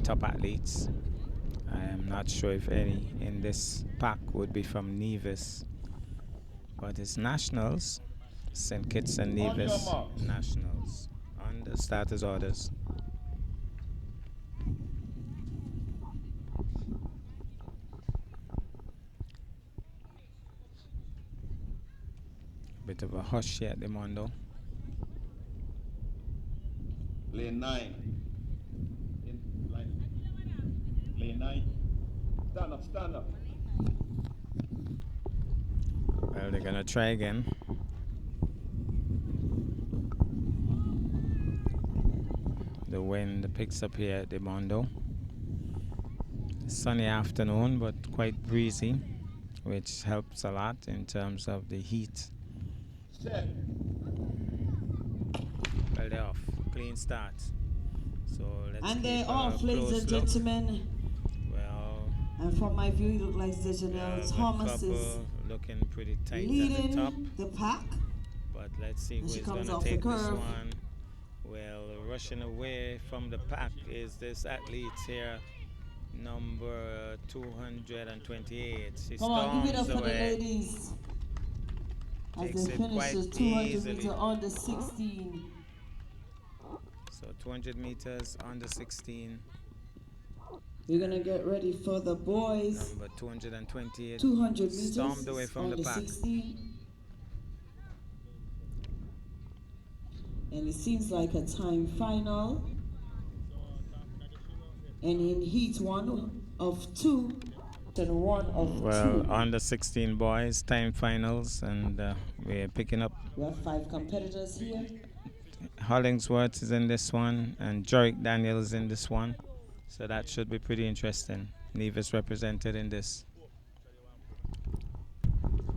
top athletes. I am not sure if any in this pack would be from Nevis, but it's nationals. St. Kitts and Nevis nationals on the starters orders. Bit of a hush here at the Mondo. Lane 9. Lane 9. Stand up, stand up. Well, they're gonna try again. The wind picks up here at the Mondo. Sunny afternoon, but quite breezy, which helps a lot in terms of the heat. Set. Well, they're off. Clean start. So let's and keep they're a off, ladies close and look. gentlemen. Well, And from my view, it looks like Dejanelle Thomas is looking pretty tight leading at the top. the pack. But let's see who is going to take this one. Well, rushing away from the pack is this athlete here, number 228. She Come on, give it up storms for the away. ladies. As Takes they it finish quite the 200 easily. meter under 16. So 200 meters under 16. We're gonna get ready for the boys. Number 228. 200 meters Stormed away from the pack. 16. And it seems like a time final. And in heat 1 of 2, and 1 of 2. Well, under 16 boys, time finals, and we're picking up. We have 5 competitors here. Hollingsworth is in this one, and Jorick Daniels in this one. So that should be pretty interesting. Nevis represented in this.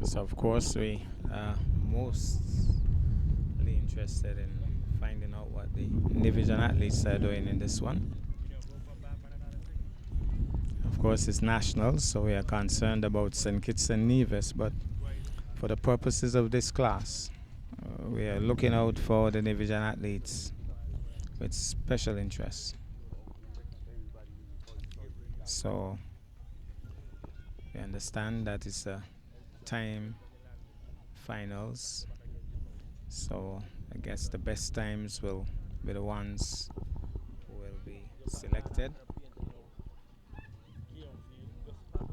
So of course we are mostly interested in finding out what the division athletes are doing in this one. Of course it's nationals, so we are concerned about St. Kitts and Nevis, but for the purposes of this class, we are looking out for the division athletes with special interest. So we understand that it's a time finals, so I guess the best times will be the ones who will be selected.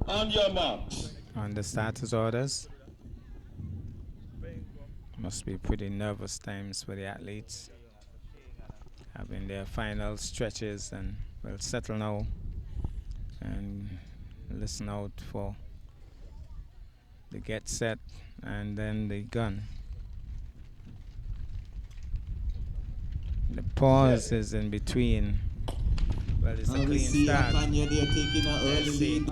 On your marks. On the starters orders. Must be pretty nervous times for the athletes, having their final stretches, and we'll settle now and listen out for the get set and then the gun. The pause is in between. Well, it's a clean start. Let's see.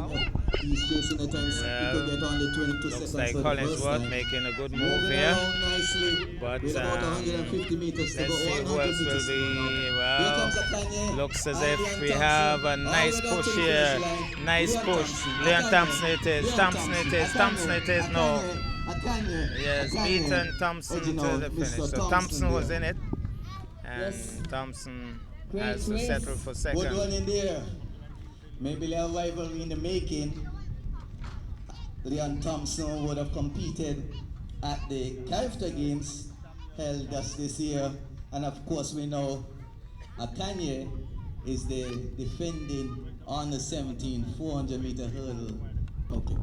He's chasing the time. Well, get on the 22 looks seconds like for Hollingsworth making a good move here. Nicely. But with about 150 meters let's to go. see who else will be. Well, looks as if we Thompson. have a nice push here. Nice push. Leon Thompson it is. Thompson it is. Thompson it is. No. Yes, beaten Thompson to the finish. So Thompson was in it. And Thompson has to settle for second. Good one in there. Maybe a rivalry in the making. Leon Thompson would have competed at the character games held just this year. And of course we know Kanye is the defending on the 17 400 meter hurdle. Okay.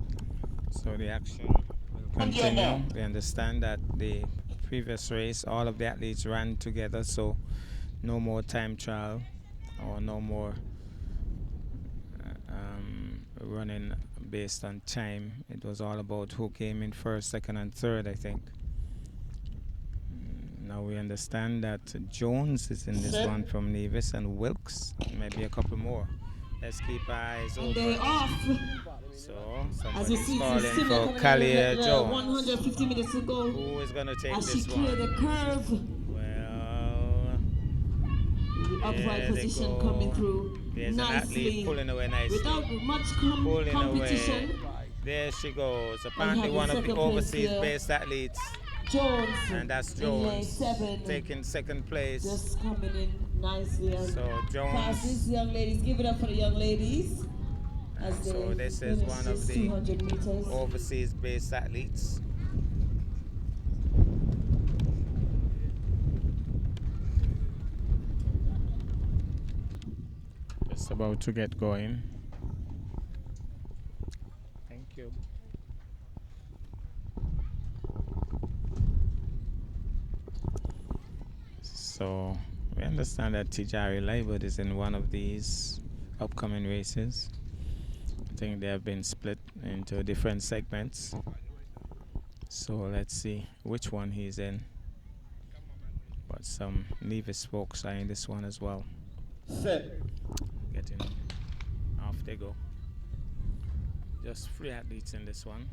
So the action will continue. We understand that the previous race, all of the athletes ran together, so no more time trial or no more running based on time. It was all about who came in first, second, and third, I think. Now we understand that Jones is in this one from Nevis, and Wilkes, maybe a couple more. Let's keep our eyes And open. they're off. So As you somebody's see, calling Cecilia for coming Kalia in at Jones. 150 minutes to go. Who is going to take As she this cleared one? the curve. Well, The upright there they position go. coming through There's an athlete nicely. pulling away nicely. Without much Pulling competition. away. There she goes. Apparently having one of the second place overseas-based athletes. Jones And that's in lane Jones 7. taking second place. Just coming in nicely and So fast. These Jones. young ladies, give it up for the young ladies as And they so this is finish one of this the 200 meters. overseas-based athletes. Just about to get going. Thank you. So we understand that Tijari Lightwood is in one of these upcoming races. I think they have been split into different segments. So let's see which one he's in. But some Nevis folks are in this one as well. Set. Getting off they go. Just 3 athletes in this one.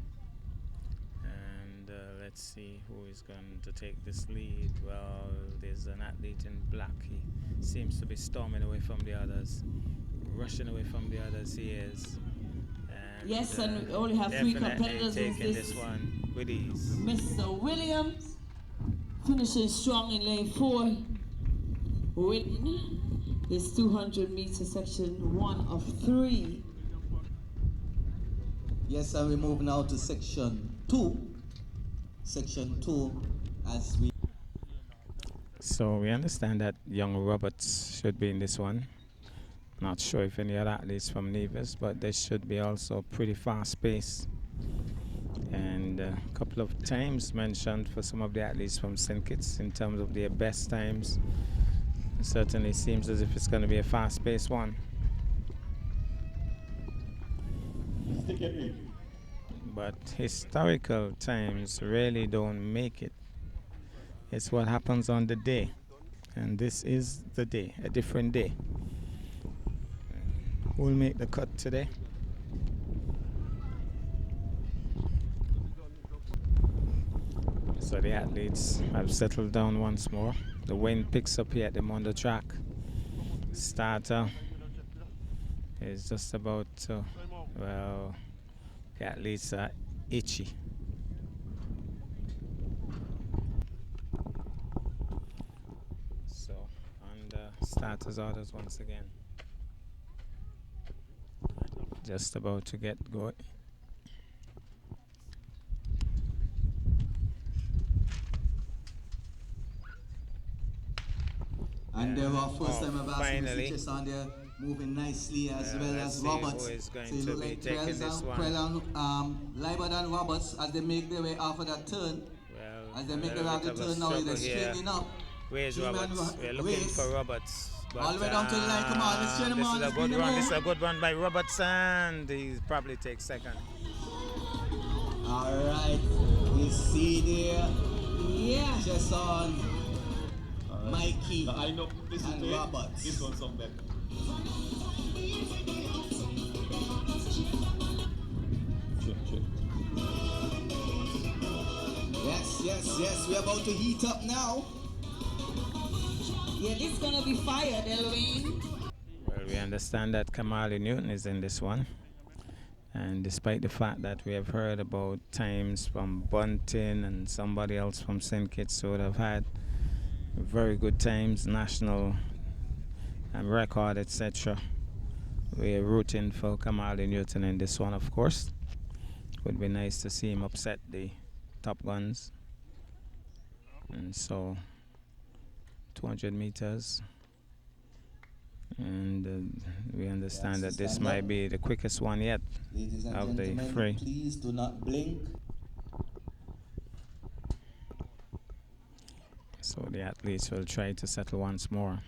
And let's see who is going to take this lead. Well, there's an athlete in black. He seems to be storming away from the others. Rushing away from the others he is. And yes, and we only have 3 competitors in this one with ease. Mr. Williams finishing strong in lane 4, winning his 200 meter section 1 of 3. Yes, and we move now to section 2. Section 2 as we... So we understand that young Roberts should be in this one. Not sure if any other athletes from Nevis, but they should be also pretty fast paced. And a couple of times mentioned for some of the athletes from St. Kitts in terms of their best times. It certainly seems as if it's going to be a fast paced one. Stick it in. But historical times really don't make it. It's what happens on the day. And this is the day, a different day. Who will make the cut today? So the athletes have settled down once more. The wind picks up here at the Mondo track. Starter is just about to, well, the athletes are itchy. So on the starters orders once again. Just about to get going. And there are first time I've asked finally. just on there moving nicely as well as see Roberts. who is going So you to look be like taking this one. Libert and Roberts as they make their way off of that turn. Well, As they make their way off the turn now, they're straightening up. Where's Team and Roberts? We're looking race. for Roberts. But, All the way down to the line, come on, let's train them on, This let's is a bring good them run. on. This is a good run by Roberts, and he probably takes second. All right, we see there, Yeah. just on Mikey I know this is and it. Roberts. This one's some better. Check. Yes, we're about to heat up now. Yeah, this is gonna be fire, Delwyn. Well, we understand that Kamali Newton is in this one. And despite the fact that we have heard about times from Bunting and somebody else from St. Kitts who would have had very good times, national record, etc., we are rooting for Kamali Newton in this one, of course. Would be nice to see him upset the top guns. And so 200 meters, and we understand that this might be the quickest one yet Ladies and of the gentlemen, three. please do not blink. So the athletes will try to settle once more.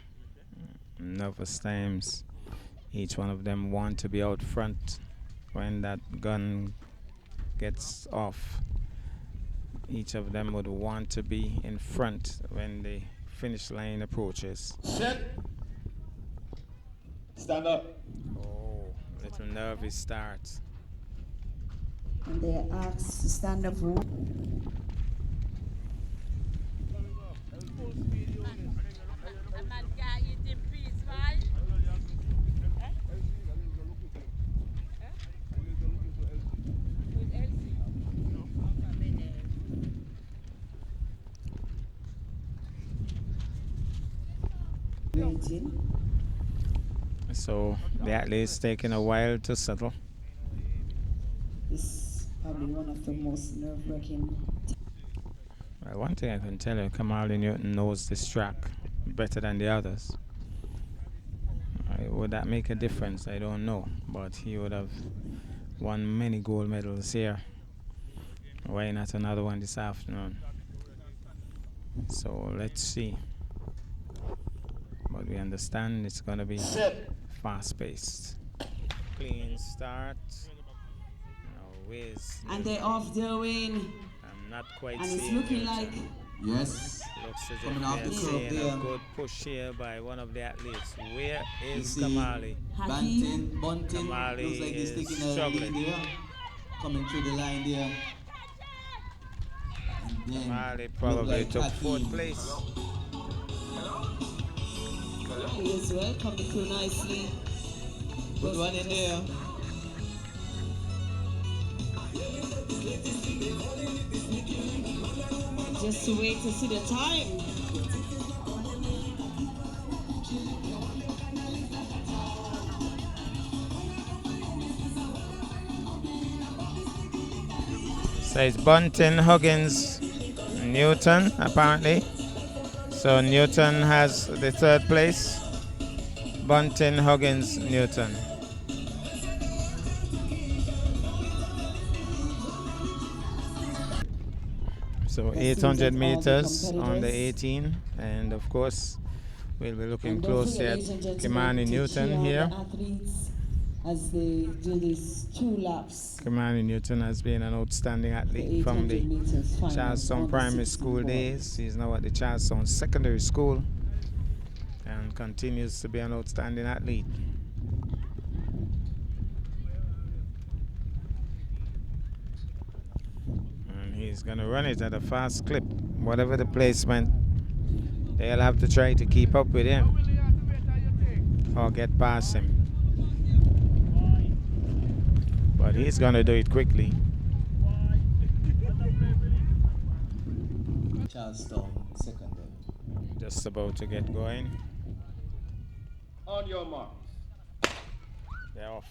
Nervous times. Each one of them want to be out front when that gun gets off. Each of them would want to be in front when the finish line approaches. Set. Stand up. Oh, little nervous start. And they are asked to stand up. Waiting. So the athlete's taking a while to settle. This is probably one of the most nerve-wracking. Well, one thing I can tell you, Kamali Newton knows this track better than the others. Would that make a difference? I don't know. But he would have won many gold medals here. Why not another one this afternoon? So let's see. But we understand it's going to be fast-paced. Clean start. And they're off their wing. I'm not quite and seeing it's looking it. like Yes. Looks as Coming if off they're the curve seeing there. a good push here by one of the athletes. Where is see Kamali? Hakeem. Bunting Kamali looks like he's is taking a struggling. lead there. Coming through the line there. And then Kamali probably like took Hakeem. 4th place. He as well coming through nicely. Good one in there. Just to wait to see the time. So it's Bunting, Huggins, Newton apparently. So Newton has the 3rd place. Bunting, Huggins, Newton. So 800 meters on the 18, and of course we'll be looking closely at Kimani Newton here. As they do these 2 laps. Kimani Newton has been an outstanding athlete from the Charlestown Primary School days. He's now at the Charlestown Secondary School and continues to be an outstanding athlete. And he's going to run it at a fast clip. Whatever the placement, they'll have to try to keep up with him or get past him. But he's going to do it quickly. Charlestown secondary. Just about to get going. On your marks. They're off.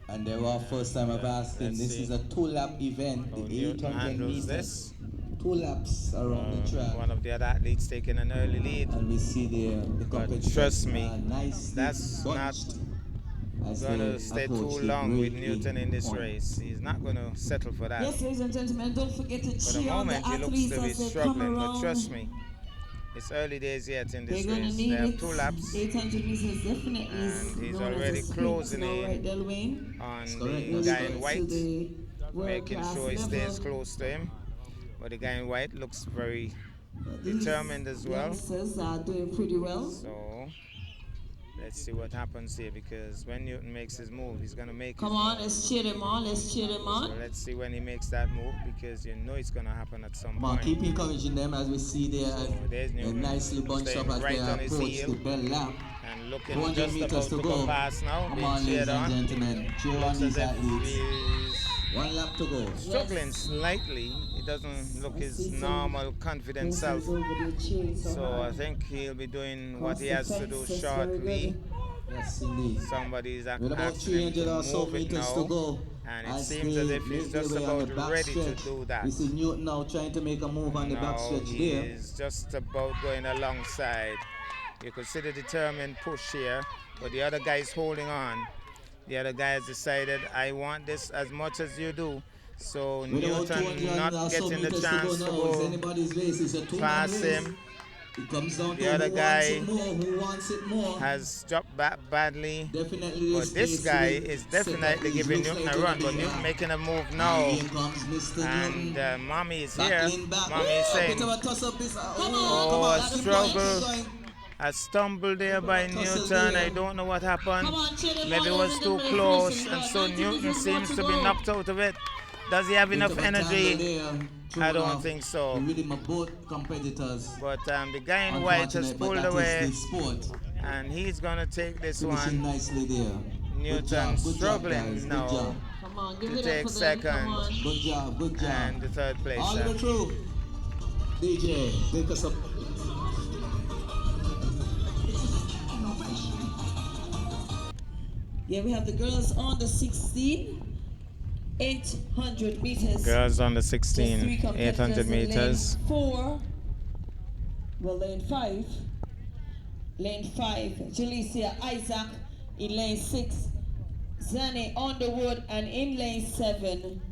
And they were first time of asking. Let's This see is a 2-lap event, how the Newton 800 handles meters. this. 2 laps around the track. One of the other athletes taking an early lead. And we see the But competition trust me, nicely that's bunched as going they to stay too approach the long with breaking Newton in this point. race. He's not going to settle for that. Yes, ladies and gentlemen, don't forget to For the cheer on the moment, he looks athletes to be as they come struggling, but around. trust me, it's early days yet in They're this going to race. need They have it. 2 laps 800 meters definitely is And he's known already as a sprint closing now, in right, Delwayne? on Correct, the that's guy correct. in white, To the making world-class sure he stays level. close to him. But the guy in white looks very These determined as well. youngsters are doing pretty well. So let's see what happens here, because when Newton makes his move, he's going to make Come his on, move. let's cheer them on. Let's cheer them So on. let's see when he makes that move, because you know it's going to happen at some Come on, point. keep encouraging them as we see there. So there's They're Newton nicely bunched staying up as right they on his approach heel. the bell lap. And looking 400 just meters about to to go. go past now, Come being on, ladies cheered and on. gentlemen. Cheer on Looks these as if athletes. he's 1 lap to go. struggling slightly. He doesn't look his normal confident self. So I think he'll be doing what he has to do shortly. Yes, indeed. Somebody's With about asking him 300 to or so move it meters to now. go. And it as seems they as if he's make their just way on the about back ready to stretch. do that. We see Newton now trying to make a move on the back Now stretch he there. is just about going alongside. You could see the determined push here, but the other guy is holding on. The other guy has decided, I want this as much as you do. So With about 200 Newton not or so getting the meters chance to now. It's go anybody's race. It's a 2-man past race. him. It comes down The to other who guy wants it more, who wants it more. has dropped back badly. Definitely But this guy is definitely giving Newton a run. But Newton making a move now. Here comes Mr. And Newton. Mommy is Back here. in, back. Mommy is saying, Bit of a toss-up this. oh, a that's the struggle. point. A stumble there by Newton. I don't know what happened. Come on, cheer them Maybe it on, was ladies too and close, gentlemen. and so 90 Newton meters seems more to to be go. knocked out of it. Does he have Bit enough of a tangle energy? there, I don't through, think so. The rhythm of both competitors. But the guy in white has Unfortunate, but pulled that away, is the sport. and he's going to take this Finishing one. nicely there. Newton Good job, struggling guys. now Good job. Come on, give to it take up for them. Come second. on. Good job, good job. And the 3rd place. All the way through. DJ, take us up. Then we have the girls on the 16, 800 meters. Girls on the Just 16, three 800 competitors in meters. lane 4. Well, lane 5. Lane 5, Jalicia Isaac. In lane 6, Zane Underwood. And in lane 7,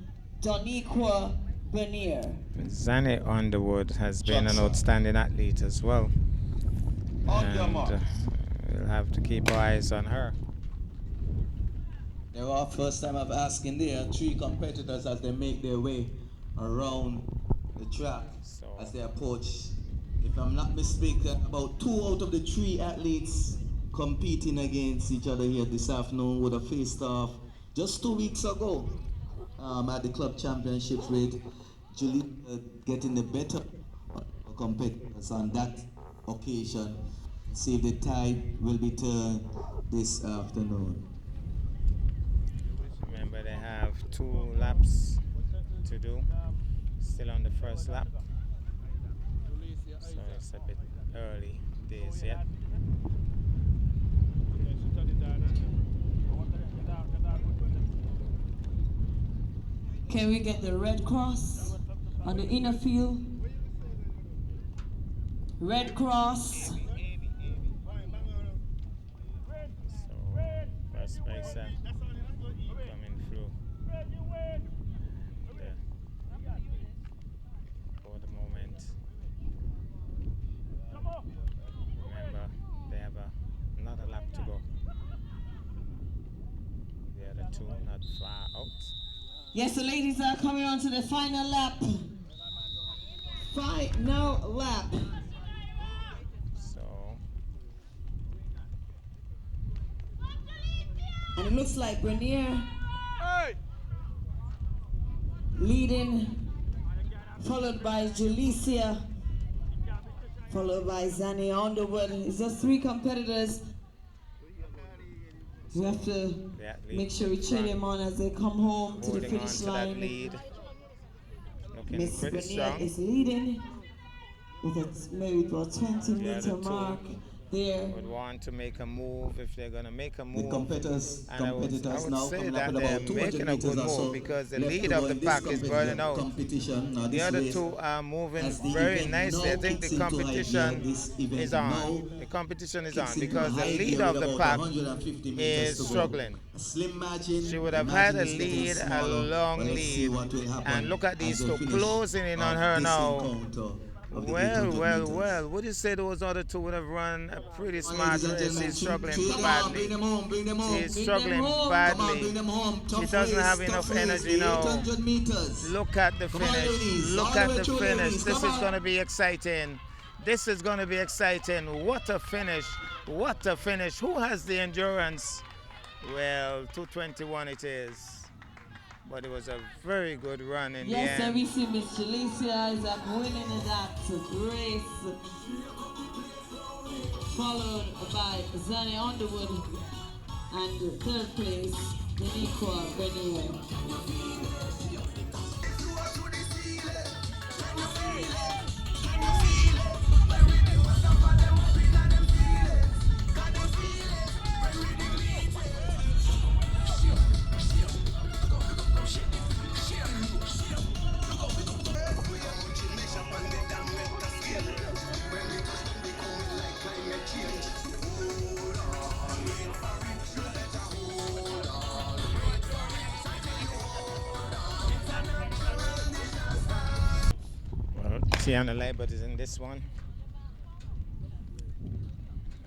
Doniqua Bernier. Zane Underwood has been an outstanding athlete as well. And we'll have to keep our eyes on her. There are first time I've asking there 3 competitors as they make their way around the track as they approach. If I'm not mistaken, about 2 out of the 3 athletes competing against each other here this afternoon would have faced off just 2 weeks ago at the club championships with Julie getting the better competitors on that occasion. See if the tide will be turned this afternoon. Remember, they have 2 laps to do. Still on the first lap. So it's a bit early days yet. Can we get the Red Cross on the inner field? Red Cross. So, first racer coming through. And for the moment, remember, they have another lap to go. The other 2 not far out. Yes, the ladies are coming on to the final lap. Final lap. So, and it looks like Bernier leading, followed by Jalicia, followed by Zane Underwood. It's just 3 competitors. We have to make sure we cheer them on as they come home to the finish line. Miss Bernier is leading with maybe about 20-meter mark there. Would want to make a move if they're going to make a move. The competitors I would now say coming that up they're about 200 making a good meters or move so because the left lead to of go the in this pack is burning out. competition. The other 2 are moving very nicely. I think the competition is on. The competition is on because the lead of the pack is struggling. Slim margin. She would have had a lead, a long lead. And look at these 2 closing in on her now. Well, would you say those other 2 would have run a pretty smart race? She's struggling badly. She's struggling badly. She doesn't have enough energy now. Look at the finish. Look at the finish. This is going to be exciting. This is going to be exciting. What a finish. What a finish. Who has the endurance? Well, 2:21 it is. But it was a very good run in the end. Yes, and we see Miss Jalicia Isaac winning in that race. Followed by Zane Underwood. And 3rd place, Doniqua Bernier. Tiana Labert is in this one.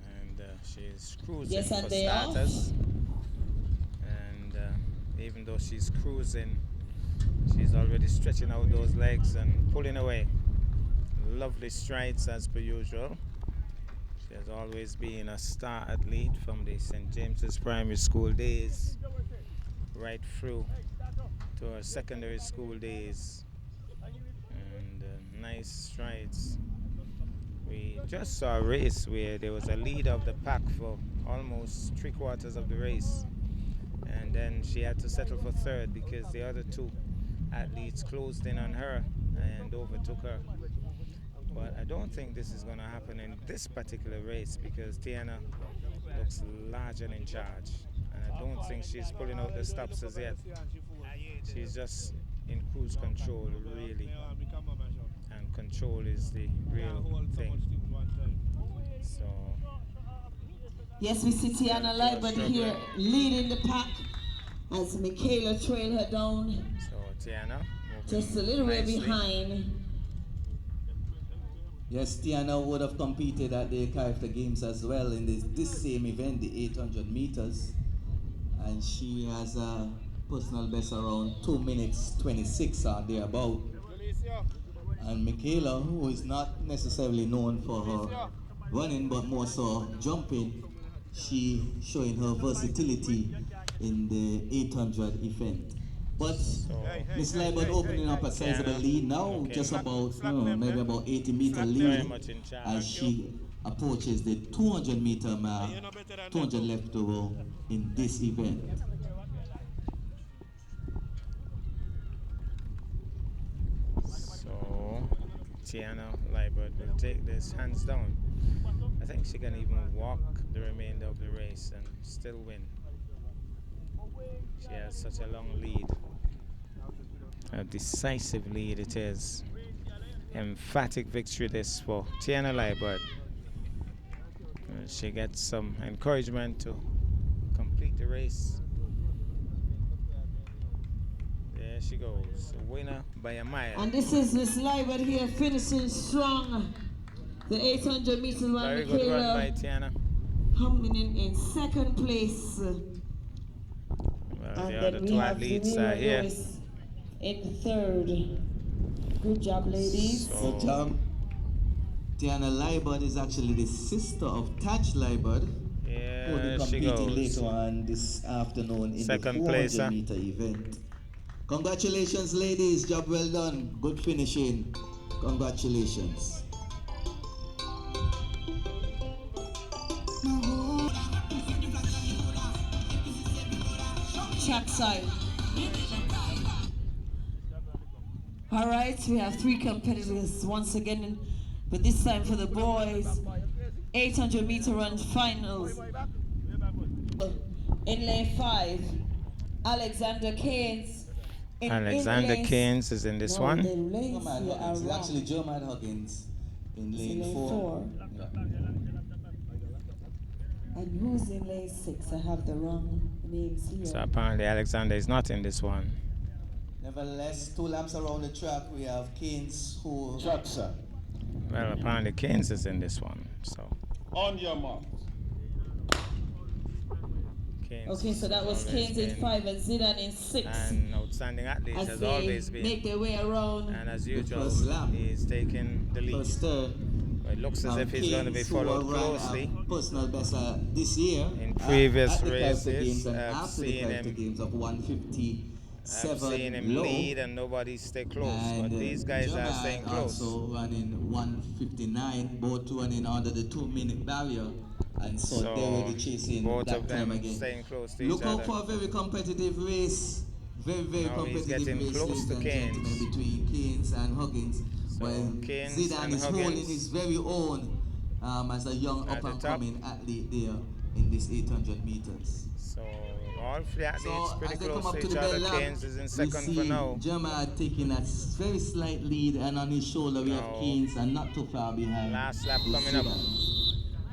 And she's cruising for starters. And even though she's cruising, she's already stretching out those legs and pulling away. Lovely strides as per usual. She has always been a star athlete from the St. James's Primary School days right through to her secondary school days. Nice strides. We just saw a race where there was a lead of the pack for almost 3/4 of the race, and then she had to settle for 3rd because the other 2 athletes closed in on her and overtook her. But I don't think this is going to happen in this particular race because Tiana looks large and in charge, and I don't think she's pulling out the stops as yet. She's just in cruise control, really. And control is the real thing. So. Yes, we see Tiana Liebert here leading the pack as Michaela trail her down. So Tiana just a little way behind. Yes, Tiana would have competed at the Carifta Games as well in this same event, the 800 meters. And she has a personal best around 2 minutes 26 or thereabout. And Michaela, who is not necessarily known for her running but more so jumping, she showing her versatility in the 800 event. But Miss Liebert opening up a sizable lead now, just about maybe about 80 meter lead as she approaches the 200 meter mark, 200 left to go in this event. So Tiana Liebert will take this hands down. I think she can even walk the remainder of the race and still win. She has such a long lead. A decisive lead it is. Emphatic victory this for Tiana Liebert. She gets some encouragement to complete the race. There she goes, a winner by a mile. And this is Miss Liebert here finishing strong. The 800 meters one, very good run by Tiana. Coming in second place. Well, and the other two athletes are here. In third. Good job, ladies. So, good job. Tiana Liebert is actually the sister of Taj Liebert, who will be competing later on this afternoon in second the 400 place, meter event. Congratulations, ladies. Job well done. Good finishing. Congratulations. Track side. All right, we have three competitors once again, but this time for the boys. 800 meter run finals. In lane 5, Alexander Keynes. Alexander Keynes is in this one. It's actually Jeremiah Huggins in lane 4. Yeah. And who's in lane 6? I have the wrong names here. So apparently Alexander is not in this one. Nevertheless, 2 laps around the track, we have Keynes who... Track, sir. Well, apparently Keynes is in this one, so... On your mark. Okay, so that was Keynes in 5 and Zidane in 6. And outstanding athlete has always been. Make their way around. And as usual, he's taking the lead. Well, it looks as if he's going to be followed closely. Personal best this year. In previous races, I've seen him lead and nobody stay close. And but these guys are staying close. Also running 1:59, both running under the 2-minute barrier. And so they will be chasing both that of time them again. staying close to Look each other. out for a very competitive race. Very competitive race, close to Keynes. Between Keynes and Huggins. So Keynes Zidane is holding his very own as a young up-and-coming athlete there in this 800 meters. So all three athletes pretty as they close come up to to each the other. bell lap, Keynes is in we second see for now. Jeremiah taking a very slight lead, and on his shoulder we have Keynes, and not too far behind. Last lap coming up.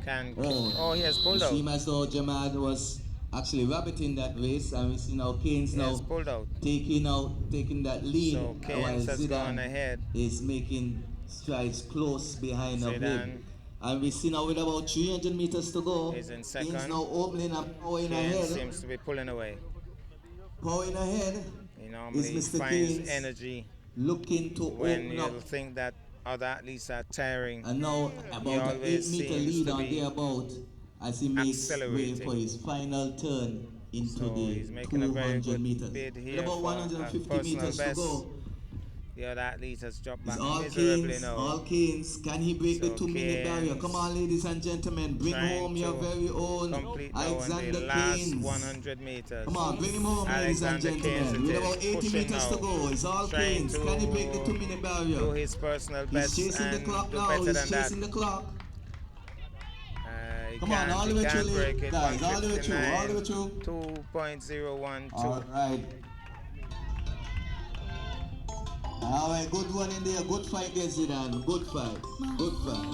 He has pulled out. It seems as though Jeremiah was actually rabbiting that race, and we see now Keynes now pulled out. taking that lead, So Keynes has gone ahead. Is making strides close behind him. And we see now with about 300 meters to go, he's in second. Keynes now opening up, powering Keynes ahead. seems to be pulling away. Powering ahead. He normally Mr. finds Keynes energy looking to when open you up. Think that other athletes are tiring. And now about an 8-meter lead on thereabout as he makes way for his final turn into the 200 meters. With about 150 meters to go. The other athlete has dropped back all miserably Keynes, now. all Keynes. Can he break the 2-minute barrier? Come on, ladies and gentlemen, bring home your very own Alexander Keynes. 100 meters. Come on, bring him home, ladies and gentlemen. With about 80 meters to go, it's all Keynes. Can he break the 2-minute barrier? Do his personal best. He's chasing the clock now. He's chasing the clock. He Come on, all the he way through, can't break it. guys. All the way through. All the way 159, through. 2.012. All right. All right, good one in there. Good fight there, Zidane. Good fight. Good fight.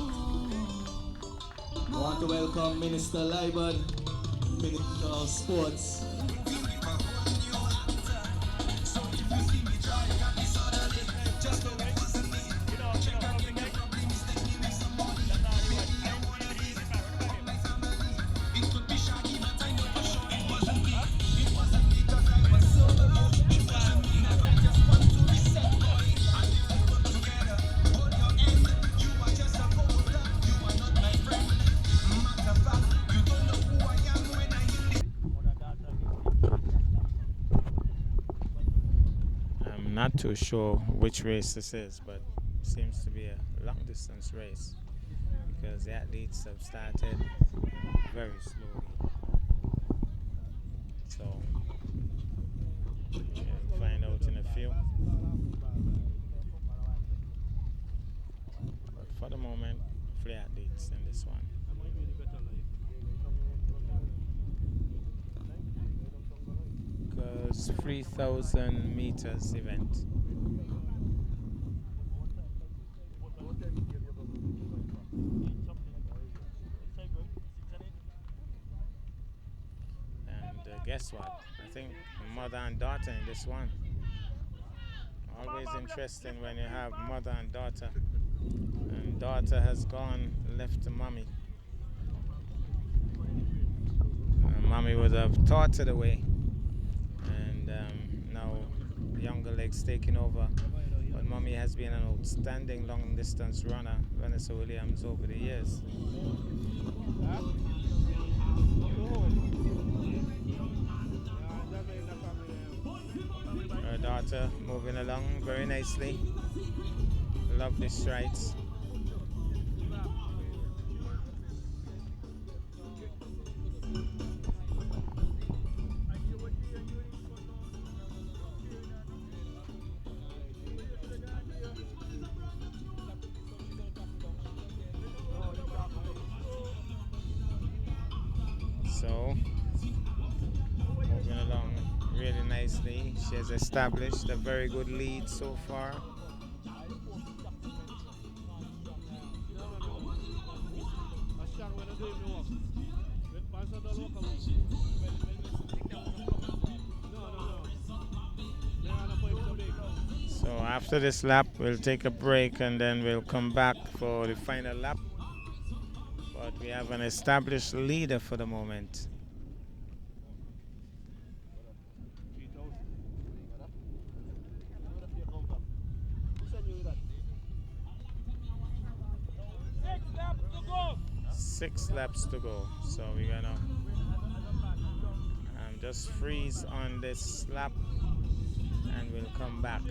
I want to welcome Minister Liban, Minister of Sports. I'm not too sure which race this is, but it seems to be a long distance race because the athletes have started very slowly. So we'll find out in a few. But for the moment, 3 athletes in this one. Because 3,000 meters event. And guess what? I think mother and daughter in this one. Always interesting when you have mother and daughter. And daughter has gone left to mommy. Mommy would have taught her the way. And now younger legs taking over. But mommy has been an outstanding long distance runner, Vanessa Williams, over the years. Her daughter moving along very nicely. Lovely strides. So, moving along really nicely. She has established a very good lead so far. So after this lap, we'll take a break and then we'll come back for the final lap. But we have an established leader for the moment. Six laps to go. So we're gonna just freeze on this lap and we'll come back.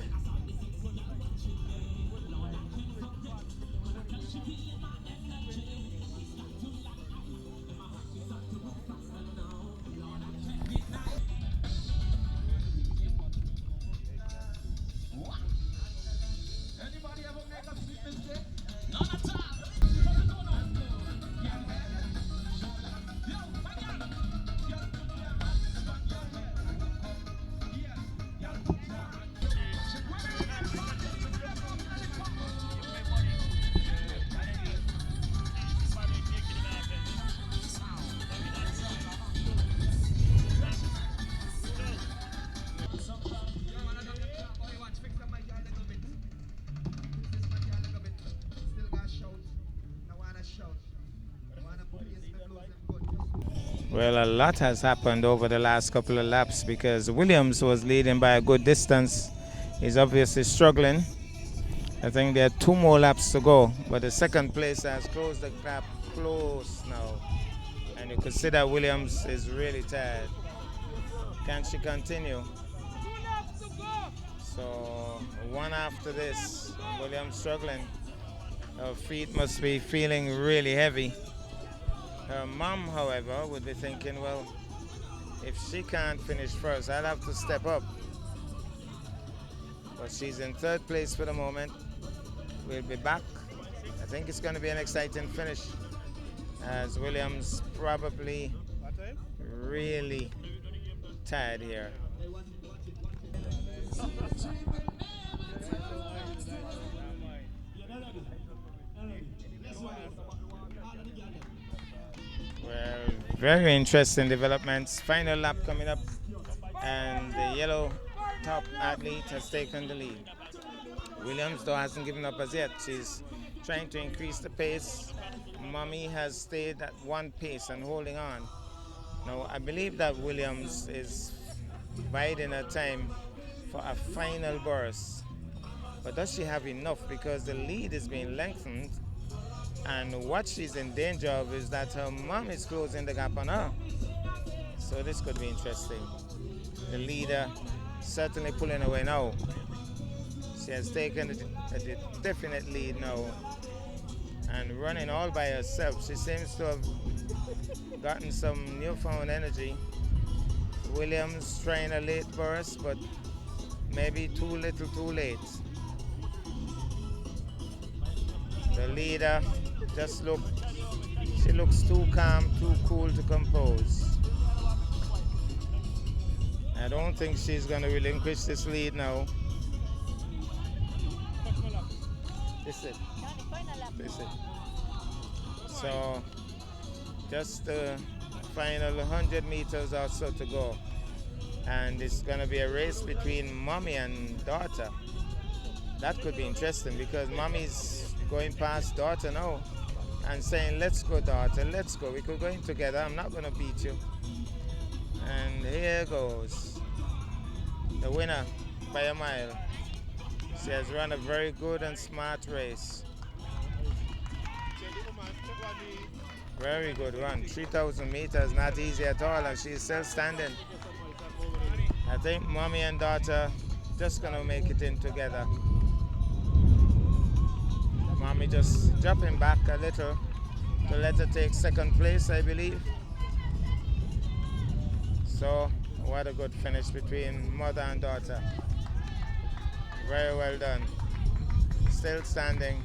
Well, a lot has happened over the last couple of laps because Williams was leading by a good distance. He's obviously struggling. I think there are 2 more laps to go, but the second place has closed the gap close now. And you can see that Williams is really tired. Can she continue? So, one after this, Williams struggling. Her feet must be feeling really heavy. Her mom, however, would be thinking, well, if she can't finish first, I'll have to step up. But she's in 3rd place for the moment. We'll be back. I think it's going to be an exciting finish. as Williams probably really tired here. Well, very interesting developments. Final lap coming up, and the yellow top athlete has taken the lead. Williams, though, hasn't given up as yet. She's trying to increase the pace. Mommy has stayed at one pace and holding on. Now, I believe that Williams is biding her time for a final burst. But does she have enough? Because the lead is being lengthened, and what she's in danger of is that her mom is closing the gap on her. So this could be interesting. The leader certainly pulling away now. She has taken a definite lead now and running all by herself. She seems to have gotten some newfound energy. Williams trying a late burst, but maybe too little too late. The leader just she looks too calm, too cool to compose. I don't think she's going to relinquish this lead now. This is it. So just the final 100 meters or so to go. And it's going to be a race between mommy and daughter. That could be interesting because mommy's going past daughter now and saying, let's go, daughter, let's go. We could go in together. I'm not going to beat you. And here goes the winner by a mile. She has run a very good and smart race. Very good run. 3,000 meters, not easy at all, and she's still standing. I think mommy and daughter just gonna make it in together. Mommy just dropping back a little to let her take second place, I believe. So what a good finish between mother and daughter. Very well done. Still standing.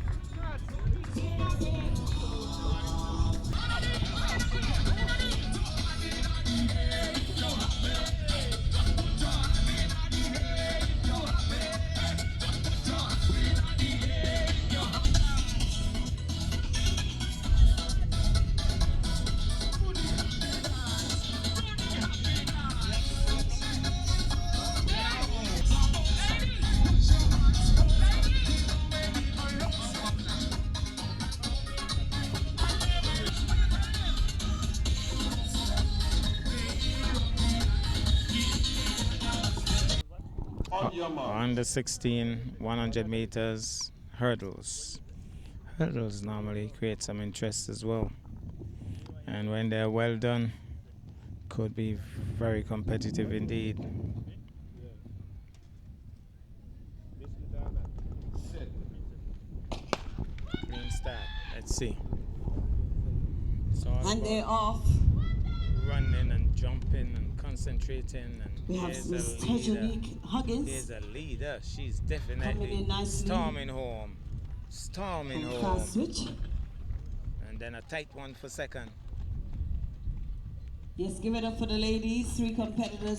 On the 16 100 meters hurdles. Hurdles normally create some interest as well, and when they're well done could be very competitive indeed. Green start. Let's see. And they're off. Running and jumping and concentrating, and we have Miss Hakeem Huggins. Here's a leader. She's definitely storming home. Storming home. Fast switch. And then a tight one for second. Yes, give it up for the ladies. 3 competitors.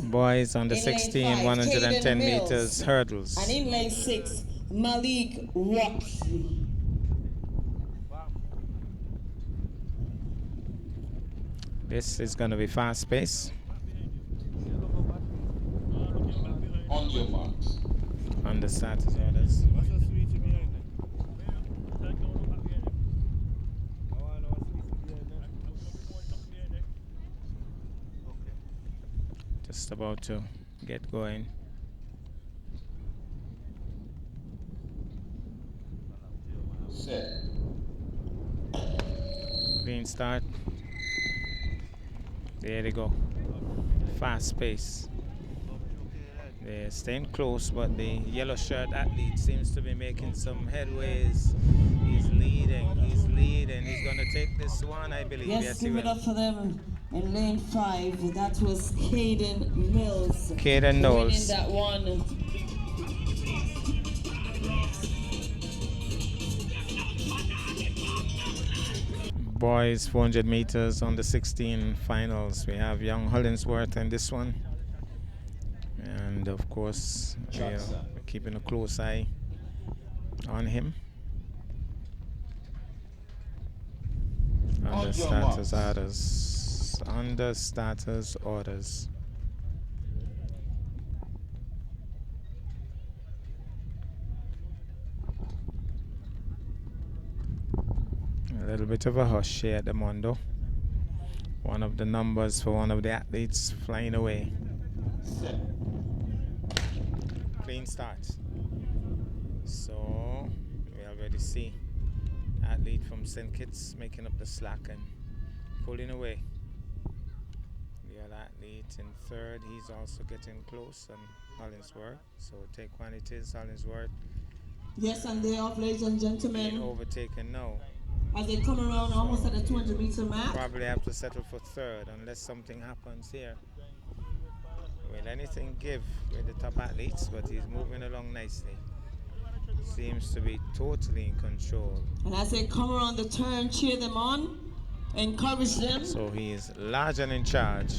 Boys on the 16 110 meters hurdles. And in lane 6, Malik Watts. This is going to be fast pace. On your marks. On the starters orders. Just about to get going. Set. Green start. There they go. Fast pace. They're staying close, but the yellow shirt athlete seems to be making some headways. He's leading. He's going to take this one, I believe. Yes, He give it will. up for them in lane 5. That was Caden Mills. Caden winning Knowles. that one. Boys 400 meters on the 16 finals. We have young Hollingsworth in this one. And of course, we're keeping a close eye on him. Under starters orders. Under starters orders. A little bit of a hush here at the Mondo. One of the numbers for one of the athletes flying away. Clean start. So we already see athlete from St. Kitts making up the slack and pulling away. The other athlete in third, he's also getting close on Hollingsworth. So take one, it is Hollingsworth. Yes, and they off, ladies and gentlemen. Being overtaken now. As they come around almost at the 200-meter mark. Probably have to settle for third unless something happens here. Will anything give with the top athletes? But he's moving along nicely. Seems to be totally in control. And as they come around the turn, cheer them on, encourage them. So he is large and in charge.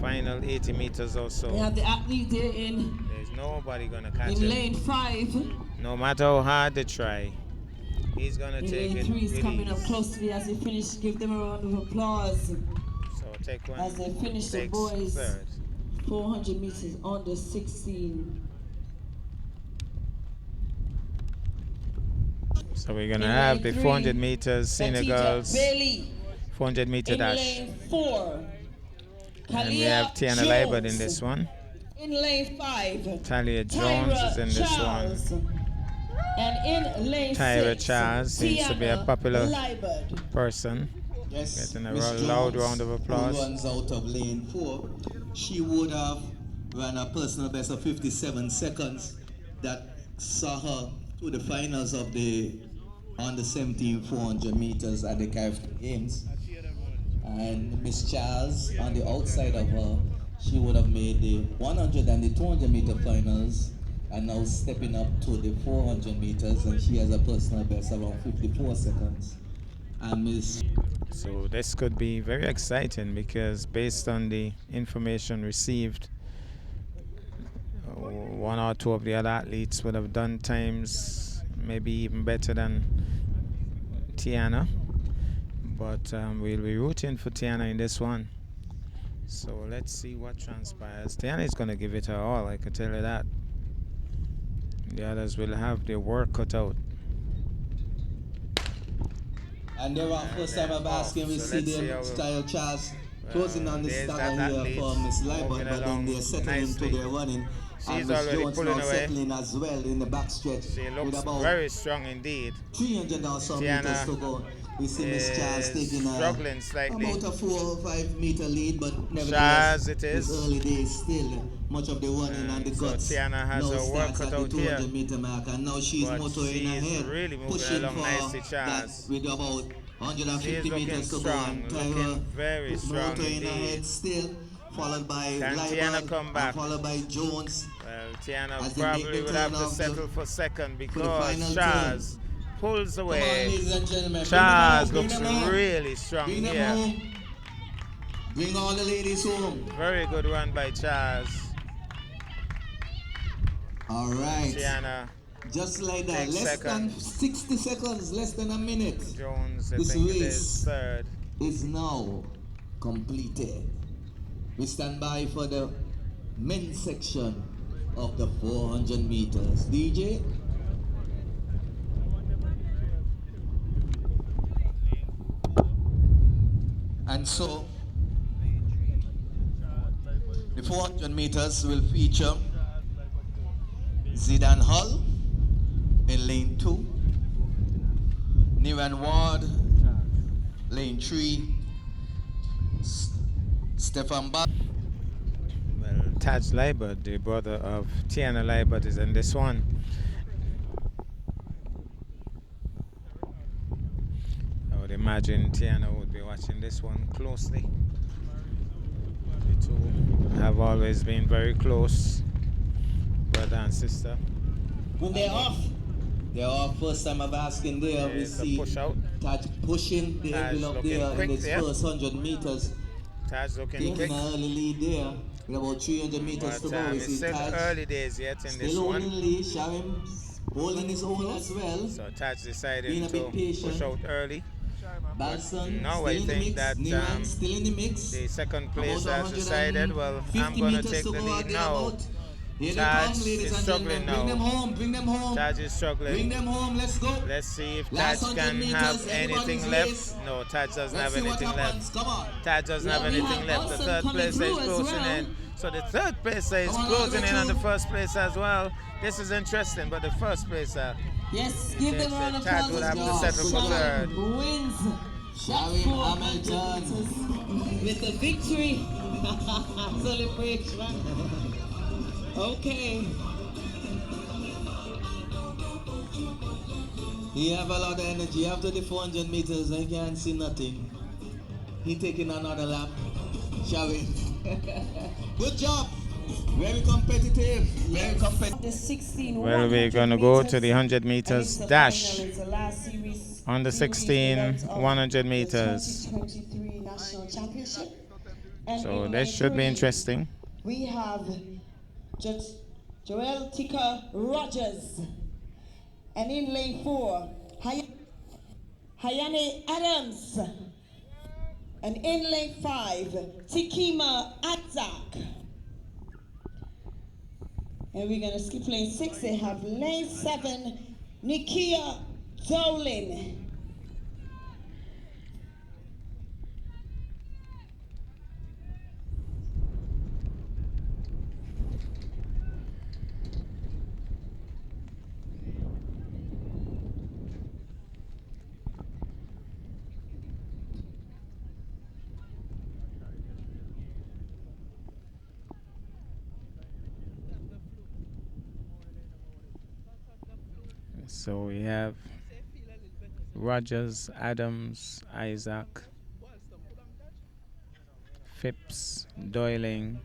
Final 80 meters or so. They have the athlete there in. There's nobody gonna catch in him. lane 5. No matter how hard they try, he's gonna take lane it. 3 is with coming ease. up closely as they finish. Give them a round of applause. So take one. As they finish the Takes boys. third. 400 meters on the 16. So we're gonna In have lane the 3, 400 meters Senegal's Bailey. 400 meter In dash. lane 4. And we have Tiana Libert in this one. In lane 5. Talia Jones Tyra is in this Charles. one. And in lane Tyra 6, Charles seems to be a Tiana popular Libert. person. Yes, Getting a Miss loud Jones, round of applause. who runs out of lane 4, she would have ran a personal best of 57 seconds that saw her to the finals of the under 17 400 meters at the Carifta Games. And Miss Charles, on the outside of her, she would have made the 100 and the 200 meter finals, and now stepping up to the 400 meters, and she has a personal best around 54 seconds. And Miss So this could be very exciting because based on the information received, one or two of the other athletes would have done times maybe even better than Tiana. But we'll be rooting for Tiana in this one. So let's see what transpires. Tiana is going to give it her all, I can tell you that. The others will have their work cut out. And there are first time of asking, we see them style Charles closing on the style here for Miss Libert, but then they're settling to their running. And Miss Jones now settling as well in the backstretch. She looks about very strong indeed. 300 or some Tiana meters to go. We see Miss Charles taking struggling slightly. about a 4 or 5 meter lead, but Charles nevertheless, it is. it's early days still. Much of the running and the So guts Tiana has now her work starts cut at out the here. 200 meter mark, and now she's But motoring she's ahead, really moving pushing along for nicely, that Charles. with about She 150 is looking meters to go. strong, And looking Tyra very strong motoring indeed. ahead still, followed by Can Libert, Tiana come back? and followed by Jones. Well, Tiana As they make probably the would have turn to of settle the- for second final because Charles pulls Come on, away. ladies and gentlemen. Charles bring looks them home. really strong Bring them here. home. Bring all the ladies home. Very good run by Charles. All right. Tiana Just like that. takes Less second. than 60 seconds, less than a minute Jones, I This think it race is third. is now completed. We stand by for the men's section of the 400 meters. DJ? And so, the 400 meters will feature Zidane Hull in lane 2, Niran Ward, lane 3, Stefan Bach. Well, Taj Liebert, the brother of Tiana Liebert, is in this one. I would imagine Tiana would be watching this one closely. The two have always been very close, brother and sister. When they're off. They're off. First time I've asking there, we see push out. Taj pushing the Taj envelope looking there in quick this there. first 100 meters. Taj looking Taking quick. an early lead there with about 300 meters to But go. We it's see still Taj early days yet in this still one. holding lead, Sharim holding his own as well. So Taj decided Being a to bit patient. push out early. Balson Now still I in the think mix. that Niman still in the mix. the second place About has decided, well, I'm going to take the lead now. Here they Taj come, ladies is and struggling gentlemen. Bring them now. home, bring them home. Taj is struggling. Bring them home, let's go. Let's see if Last Taj 100 can meters, have anybody's anything race. left. No, Taj doesn't Let's have see what anything happens. left. Come on. Taj doesn't have Well, we anything have left. The Balson third coming place is through as closing well. in. So the third placer is Come on, closing in on the through. first place as well. This is interesting, but the first placer, Yes, give them a round of Taj applause will as have to well. settle for third. Sharon wins Sharon 400 Hamilton. meters with the victory celebration. Okay. He have a lot of energy. After the 400 meters, I can't see nothing. He taking another lap. Sharon. Good job. Very competitive. Very competitive. The 16, Well, we're going to go to the 100 meters dash. On the 16, 100 meters. 2023 National Championship. And So in this lane should be 3, interesting. We have Joel Tika Rogers. And in lane 4, Hayane Adams. And in lane 5, Tikima Isaac. And we're gonna skip lane 6. They have lane 7, Nikia Dolin. So we have Rogers, Adams, Isaac, Phipps, Doyling.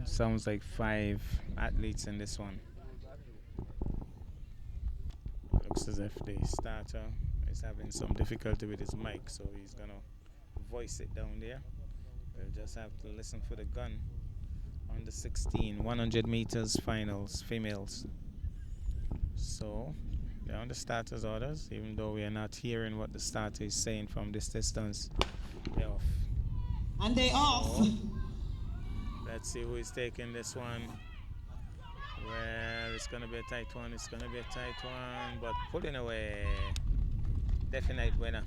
Sounds like 5 athletes in this one. Looks as if the starter is having some difficulty with his mic, so he's gonna voice it down there. We'll just have to listen for the gun. On the 16, 100 meters finals, females. So they're on the starter's orders, even though we are not hearing what the starter is saying from this distance. They're off. And they off. So, let's see who is taking this one. Well, it's going to be a tight one. It's going to be a tight one, but pulling away. Definite winner.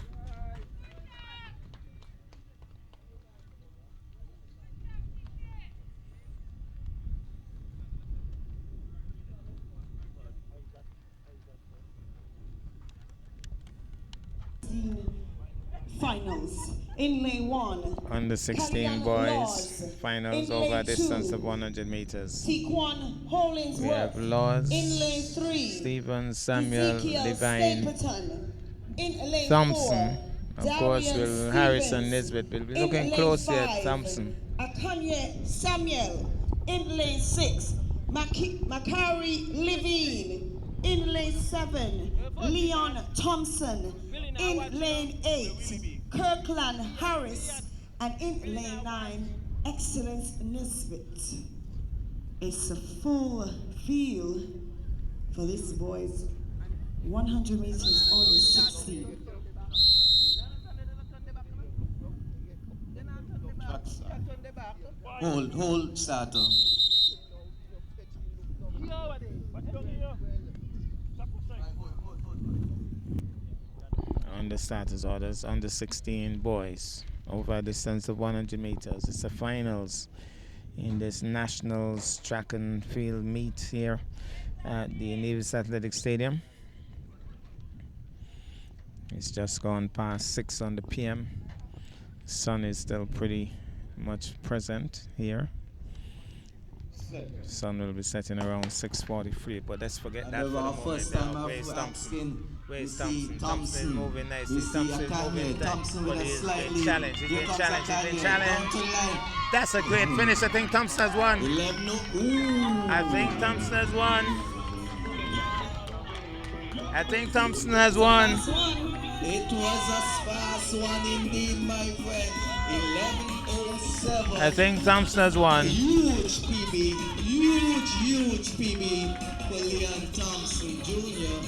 Finals. In lane 1, On the 16 boys, finals over a distance of 100 meters. Tiquan We Hollingsworth. have Laws, In lane 3, Stevens, Samuel, Ezekiel Levine, Stapleton. In lane Thompson. 4, Of course, Darian will Harrison Stevens. Nisbet will be In looking lane close here. 5, Thompson. Akanye Samuel. In lane 6, Makari Levine. In lane 7, Leon Thompson. In lane 8, Kirkland Harris. And in lane 9, Excellence Nisbet. It's a full field for this boys 100 meters on the 16. Hold starter. On the starters orders, on the 16 boys, over a distance of 100 meters. It's the finals in this Nationals track and field meet here at the Nevis Athletic Stadium. It's just gone past 6 on the PM. Sun is still pretty much present here. Sun will be setting around 6:43, but let's forget that for the moment. First time I've Thompson is moving nicely. Thompson is moving Thompson but with a he's slightly been challenged. He's been challenged. He's been challenged. That's a great finish. I think Thompson has won. I think Thompson has won. I think Thompson has won. It was a fast one indeed, my friend. 11:07. I think Thompson has won. Huge PB, huge PB for Leon Thompson Jr.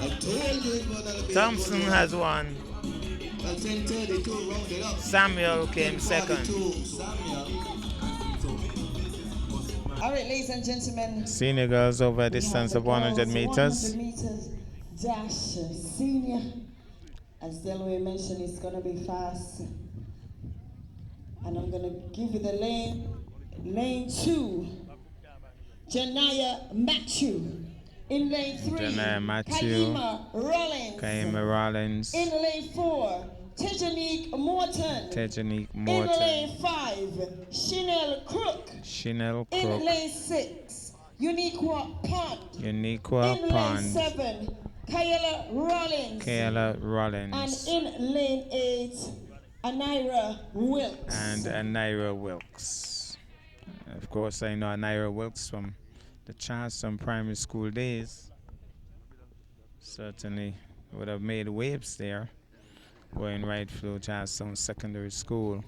I told you it was going to be Thompson has won. 10:32 rounded up. Samuel came second. All right, ladies and gentlemen. Senior girls over a distance of 100 meters. 100 meters dash senior. As Delway mentioned, it's going to be fast. And I'm going to give you the lane. Lane 2, Janaya Matthew. In lane 3, Janaya Matthew. Kaima Rollins. In lane 4, Tejanique Morton. In lane 5, Chanel Crook. In lane 6, Uniqua Pond. In lane 7, Kayla Rollins. And in lane 8, Anira Wilkes. Of course, I know Anira Wilkes from the Charleston primary school days. Certainly would have made waves there, going right through Charleston Secondary School.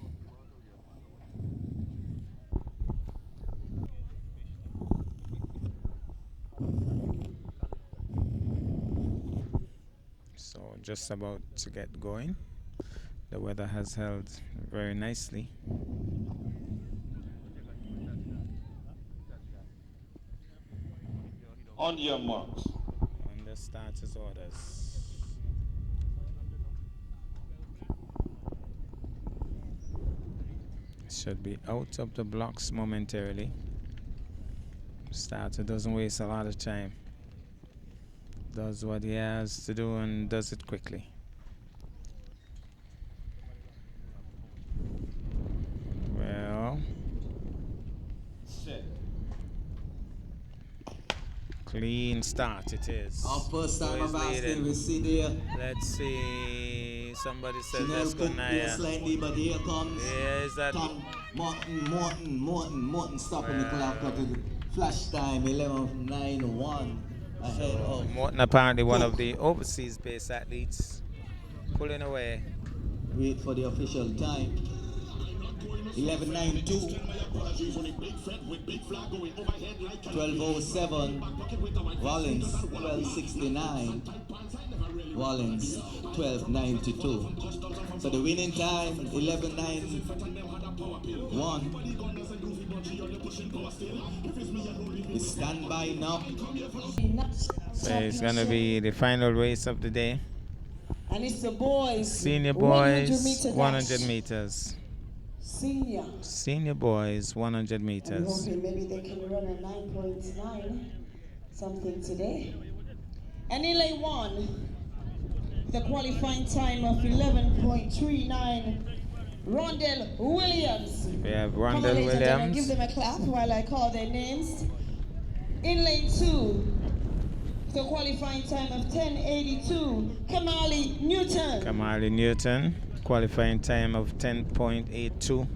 So just about to get going. The weather has held very nicely. On your marks. On the starters orders. Should be out of the blocks momentarily. Starter doesn't waste a lot of time. Does what he has to do and does it quickly. Well, clean start it is. Our first time of asking, we see there. Let's see. Somebody says let's go Naya. Slightly, but here comes. Yeah, is that Morton stopping the clock at the flash time 11:91 ahead of. Morton, apparently one of the overseas based athletes, pulling away. Wait for the official time. 11:92. 12:07. Rollins 12:69. Rollins 12:92. So the winning time 11:91. We stand by now. So it's gonna be the final race of the day. And it's the boys. Senior boys 100 meters. Senior boys 100 meters. I'm hoping maybe they can run a 9.9 something today. And in lane 1, the qualifying time of 11.39, Rondell Williams. We have Come on, Rondell ladies and gentlemen, give Williams. them a clap while I call their names. In lane 2, the qualifying time of 10:82, Kamali Newton. Qualifying time of 10.82.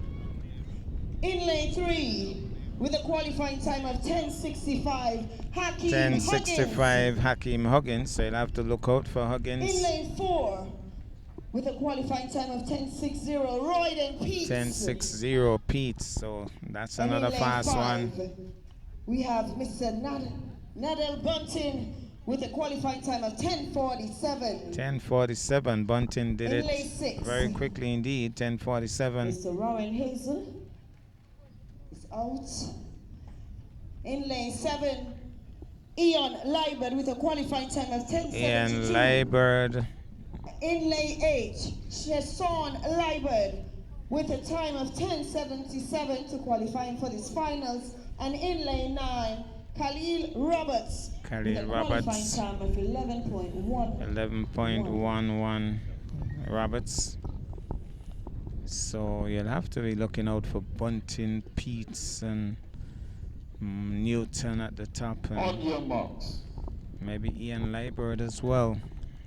In lane 3, with a qualifying time of 10:65, Hakeem 10:65 Hakeem Huggins. So you'll have to look out for Huggins. In lane 4, with a qualifying time of 10:60, Royden Peets. 10:60 Pete. So that's And another in lane fast 5, one. we have Mr. Nadel Bunting with a qualifying time of 10:47. 10:47. Bunting did In it lane 6, very quickly indeed. 10:47. Mr. Rowan Hazel is out. In lane 7, Ian Liebert with a qualifying time of 10:72. Ian Liebert. In lane 8, Chesson Liebert with a time of 10:77 to qualifying for these finals. And in lane 9, Khalil Roberts with a qualifying time of 11.11. 11.11 Roberts. So you'll have to be looking out for Bunting, Peets, and Newton at the top, On and your marks. maybe Ian Liebert as well.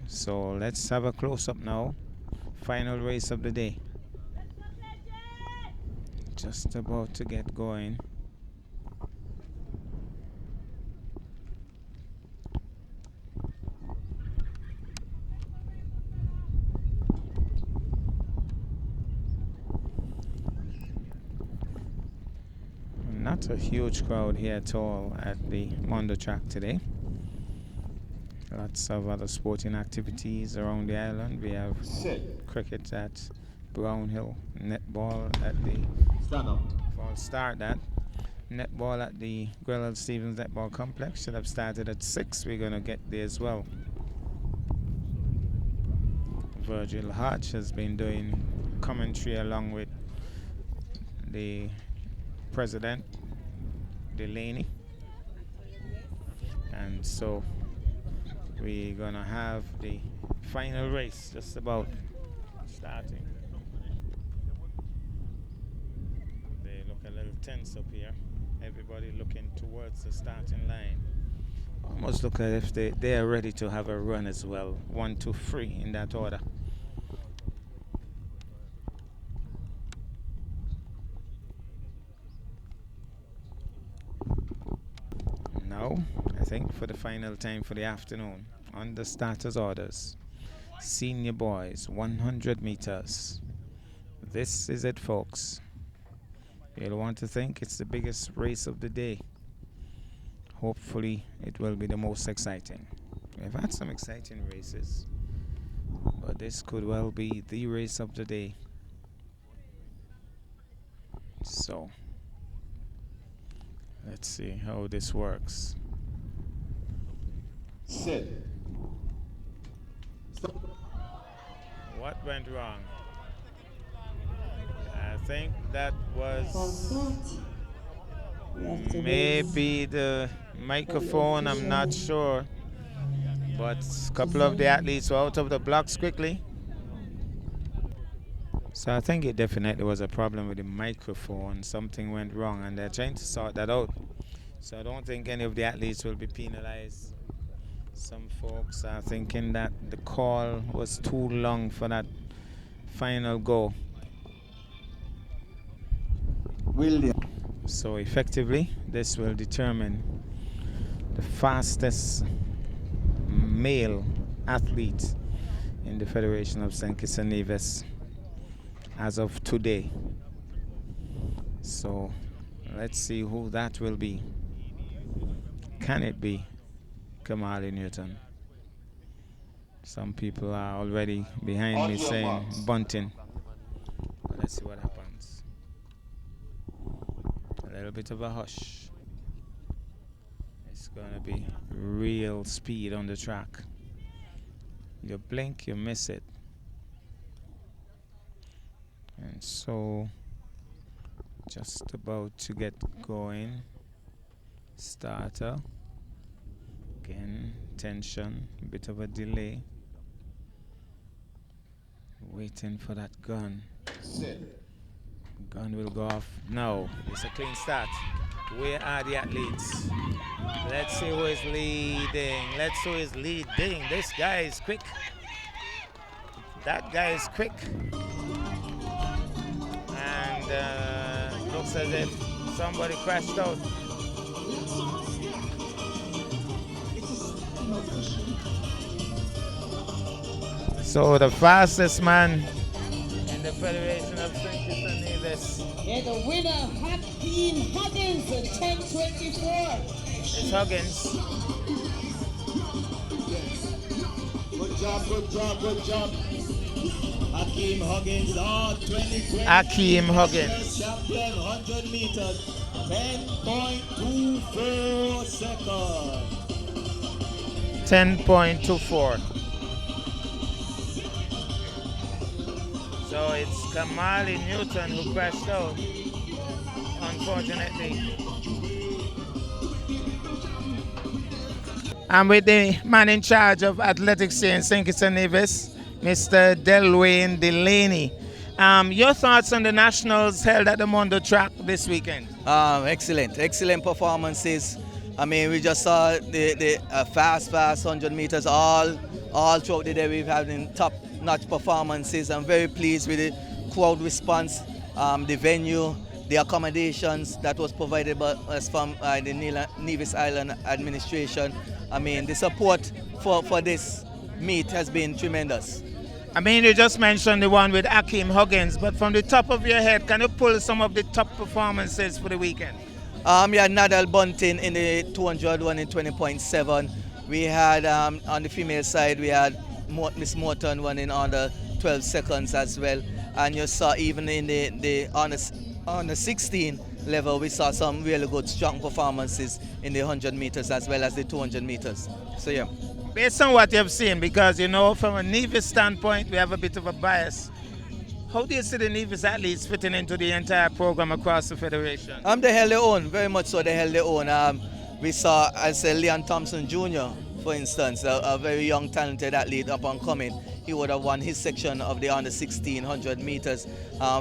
So let's have a close-up now. Final race of the day. Just about to get going. Not a huge crowd here at all at the Mondo track today. Lots of other sporting activities around the island. We have cricket at Brownhill, netball at the Stand up. I'll start that. Netball at the Grellel Stevens Netball Complex should have started at 6. We're going to get there as well. Virgil Hodge has been doing commentary along with the president, Delaney. And so we're going to have the final race just about starting. They look a little tense up here. Everybody looking towards the starting line. Almost look as if they are ready to have a run as well. 1, 2, 3 in that order. Now, I think for the final time for the afternoon, on the starters orders, senior boys, 100 meters. This is it, folks. You'll want to think it's the biggest race of the day. Hopefully, it will be the most exciting. We've had some exciting races, but this could well be the race of the day. So, let's see how this works. Sit. What went wrong? I think that was maybe the microphone, I'm not sure. But a couple of the athletes were out of the blocks quickly. So I think it definitely was a problem with the microphone. Something went wrong and they're trying to sort that out. So I don't think any of the athletes will be penalized. Some folks are thinking that the call was too long for that final go. William. So effectively, this will determine the fastest male athlete in the Federation of St. Kitts and Nevis as of today. So let's see who that will be. Can it be Kamali Newton? Some people are already behind me saying Bunting. But let's see what happens. A little bit of a hush. It's gonna be real speed on the track. You blink, you miss it. And so, just about to get going. Starter. Again, tension, a bit of a delay. Waiting for that gun. Gun will go off. No, it's a clean start. Where are the athletes? Let's see who is leading. Let's see who is leading. This guy is quick. That guy is quick. And looks as if somebody crashed out. So the fastest man in the Federation of St. Kitts and Nevis. And the winner, Hakeem Huggins, 10:24. It's Huggins. Good job, good job, good job. Hakeem Huggins, 2020. Hakeem Huggins. Champion, 100 meters, 10.24 seconds. 10.24. So it's Kamali Newton who crashed out, unfortunately. I'm with the man in charge of athletics here in St. Kitts and Nevis, Mr. Delwayne Delaney. Your thoughts on the nationals held at the Mondo track this weekend? Excellent performances. I mean, we just saw the fast 100 meters all throughout the day. We've had top-notch performances. I'm very pleased with the crowd response, the venue, the accommodations that was provided by us from the Nevis Island administration. I mean, the support for this meet has been tremendous. I mean, you just mentioned the one with Hakeem Huggins, but from the top of your head, can you pull some of the top performances for the weekend? We had Nadal Bunting in the 200 one in 20.7. We had, on the female side, we had Miss Morton one in under 12 seconds as well. And you saw even in the on the 16 level, we saw some really good, strong performances in the 100 meters as well as the 200 meters. So, yeah. Based on what you've seen, because, you know, from a Nevis standpoint, we have a bit of a bias. How do you see the Nevis athletes fitting into the entire program across the federation? They held their own, very much so. They held their own. We saw, as Leon Thompson Jr., for instance, a very young, talented athlete up and coming. He would have won his section of the under 100 meters.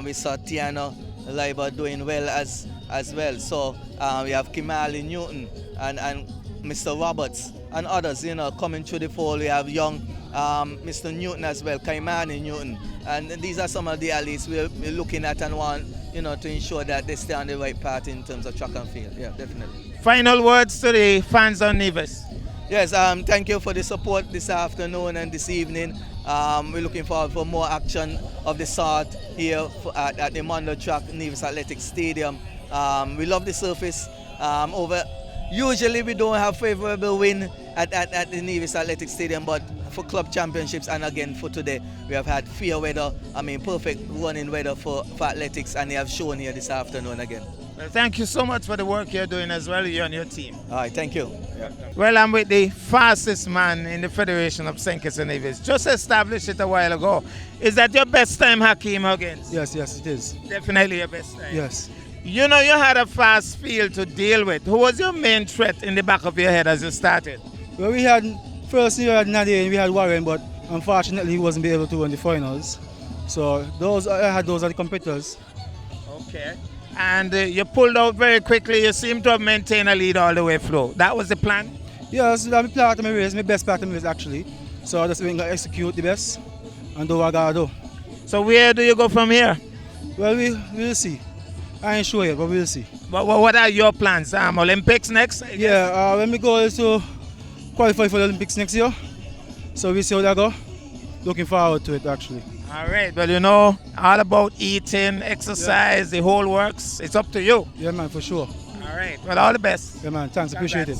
We saw Tiana Leiber doing well as well. So we have Kimali Newton and Mr. Roberts and others, you know, coming through the fold. We have young Mr. Newton as well, Kaimani Newton. And these are some of the athletes we're looking at and want, you know, to ensure that they stay on the right path in terms of track and field. Yeah, definitely. Final words to the fans on Nevis. Yes, thank you for the support this afternoon and this evening. We're looking forward for more action of the sort here at the Mondo track, Nevis Athletic Stadium. We love the surface. Usually we don't have favorable wind at the Nevis Athletic Stadium, but for club championships and again for today, we have had fair weather. I mean, perfect running weather for athletics, and they have shown here this afternoon again. Well, thank you so much for the work you're doing as well, you and your team. All right, thank you. Yeah. Well, I'm with the fastest man in the Federation of St. Kitts and Nevis. Just established it a while ago. Is that your best time, Hakeem Huggins? Yes, it is. Definitely your best time. Yes. You know, you had a fast field to deal with. Who was your main threat in the back of your head as you started? Well, we had, first year had Nadia and we had Warren, but unfortunately he wasn't able to win the finals. So I had those are the competitors. Okay. And you pulled out very quickly. You seem to have maintained a lead all the way through. That was the plan? Yes, that's my best part of my race actually. So I just going to execute the best and do what I got to do. So where do you go from here? Well, we'll see. I ain't sure yet, but we'll see. But what are your plans? Olympics next? Yeah, when we go is to qualify for the Olympics next year. So we'll see how that go. Looking forward to it actually. All right, well, you know, all about eating, exercise, the whole works. It's up to you. Yeah, man, for sure. All right, well, all the best. Yeah, man, thanks, appreciate it.